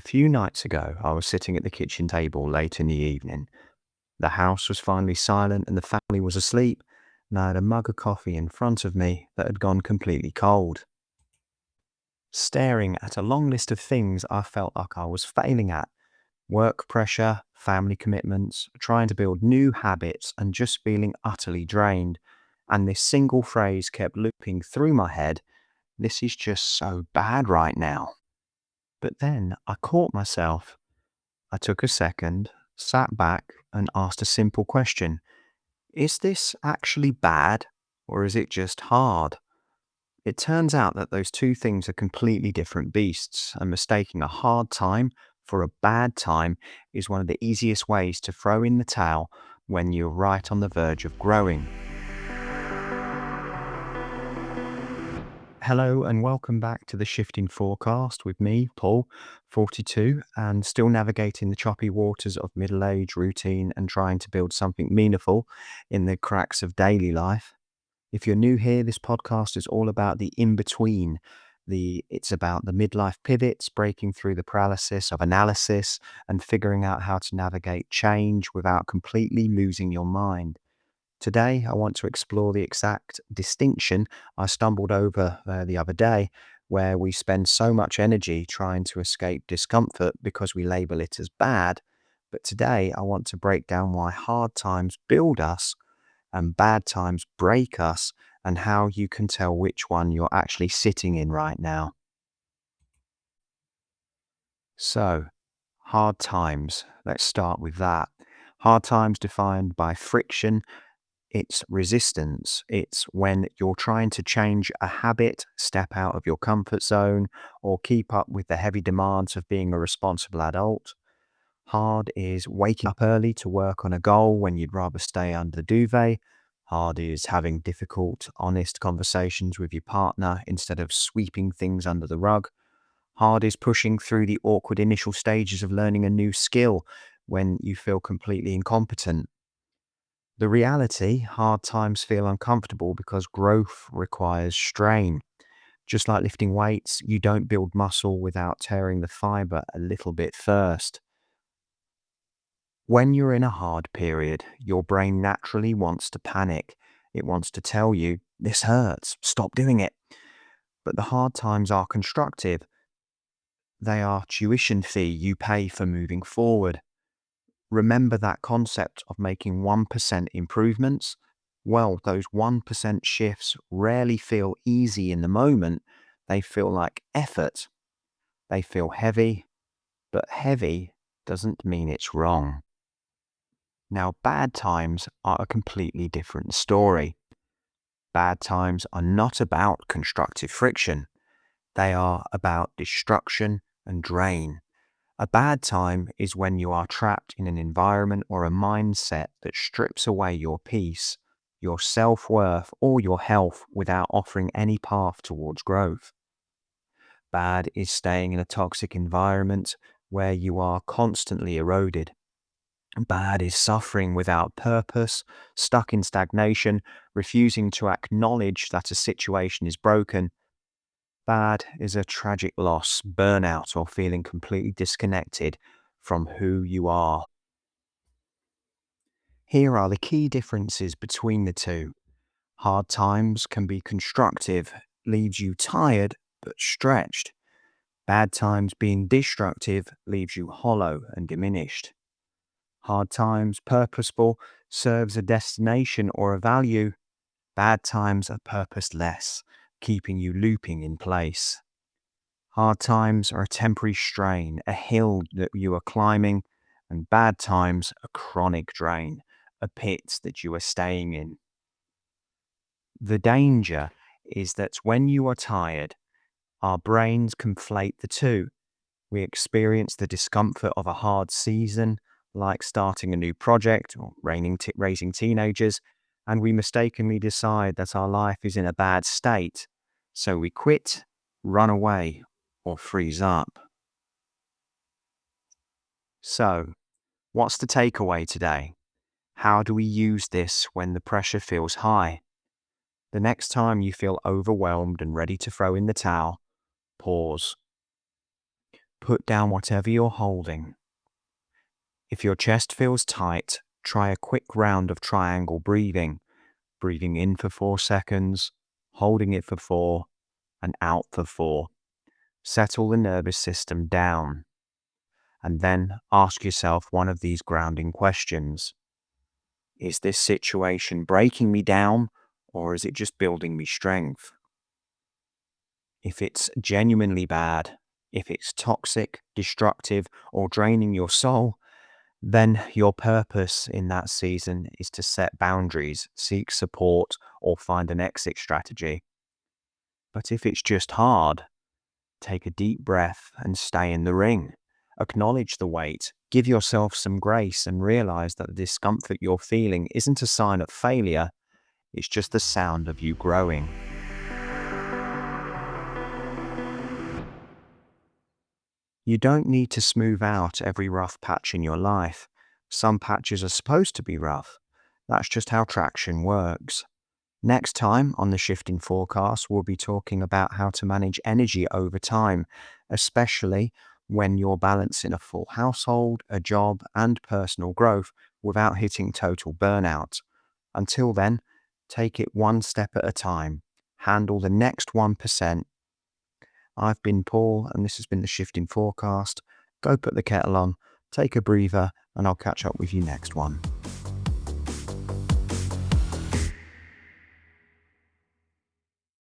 few nights ago, I was sitting at the kitchen table late in the evening. The house was finally silent and the family was asleep, and I had a mug of coffee in front of me that had gone completely cold. Staring at a long list of things I felt like I was failing at: work pressure, family commitments, trying to build new habits, and just feeling utterly drained. And this single phrase kept looping through my head: this is just so bad right now. But then I caught myself. I took a second, sat back, and asked a simple question: is this actually bad, or is it just hard? It turns out that those two things are completely different beasts, and mistaking a hard time for a bad time is one of the easiest ways to throw in the towel when you're right on the verge of growing. Hello and welcome back to the Shifting Forecast with me, Paul, 42, and still navigating the choppy waters of middle age, routine, and trying to build something meaningful in the cracks of daily life. If you're new here, this podcast is all about the in-between. It's about the midlife pivots, breaking through the paralysis of analysis, and figuring out how to navigate change without completely losing your mind. Today, I want to explore the exact distinction I stumbled over the other day, where we spend so much energy trying to escape discomfort because we label it as bad. But today, I want to break down why hard times build us and bad times break us, and how you can tell which one you're actually sitting in right now. So, hard times. Let's start with that. Hard times defined by friction. It's resistance. It's when you're trying to change a habit, step out of your comfort zone, or keep up with the heavy demands of being a responsible adult. Hard is waking up early to work on a goal when you'd rather stay under the duvet. Hard is having difficult, honest conversations with your partner instead of sweeping things under the rug. Hard is pushing through the awkward initial stages of learning a new skill when you feel completely incompetent. The reality: hard times feel uncomfortable because growth requires strain. Just like lifting weights, you don't build muscle without tearing the fiber a little bit first. When you're in a hard period, your brain naturally wants to panic. It wants to tell you, this hurts, stop doing it. But the hard times are constructive. They are tuition fee you pay for moving forward. Remember that concept of making 1% improvements? Well, those 1% shifts rarely feel easy in the moment. They feel like effort. They feel heavy, but heavy doesn't mean it's wrong. Now, bad times are a completely different story. Bad times are not about constructive friction. They are about destruction and drain. A bad time is when you are trapped in an environment or a mindset that strips away your peace, your self-worth, or your health without offering any path towards growth. Bad is staying in a toxic environment where you are constantly eroded. Bad is suffering without purpose, stuck in stagnation, refusing to acknowledge that a situation is broken. Bad is a tragic loss, burnout, or feeling completely disconnected from who you are. Here are the key differences between the two. Hard times can be constructive, leaves you tired but stretched. Bad times being destructive leaves you hollow and diminished. Hard times purposeful, serves a destination or a value. Bad times are purposeless, keeping you looping in place. Hard times are a temporary strain, a hill that you are climbing, and bad times a chronic drain, a pit that you are staying in. The danger is that when you are tired, our brains conflate the two. We experience the discomfort of a hard season, like starting a new project or raising teenagers, and we mistakenly decide that our life is in a bad state. So we quit, run away, or freeze up. So, what's the takeaway today? How do we use this when the pressure feels high? The next time you feel overwhelmed and ready to throw in the towel, pause. Put down whatever you're holding. If your chest feels tight, try a quick round of triangle breathing. Breathing in for 4 seconds, holding it for 4, and out for 4. Settle the nervous system down. And then ask yourself one of these grounding questions. Is this situation breaking me down, or is it just building me strength? If it's genuinely bad, if it's toxic, destructive, or draining your soul, then your purpose in that season is to set boundaries, seek support, or find an exit strategy. But if it's just hard, take a deep breath and stay in the ring. Acknowledge the weight, give yourself some grace, and realize that the discomfort you're feeling isn't a sign of failure, it's just the sound of you growing. You don't need to smooth out every rough patch in your life. Some patches are supposed to be rough. That's just how traction works. Next time on the Shifting Forecast, we'll be talking about how to manage energy over time, especially when you're balancing a full household, a job, and personal growth without hitting total burnout. Until then, take it one step at a time. Handle the next 1%. I've been Paul, and this has been the Shifting Forecast. Go put the kettle on, take a breather, and I'll catch up with you next one.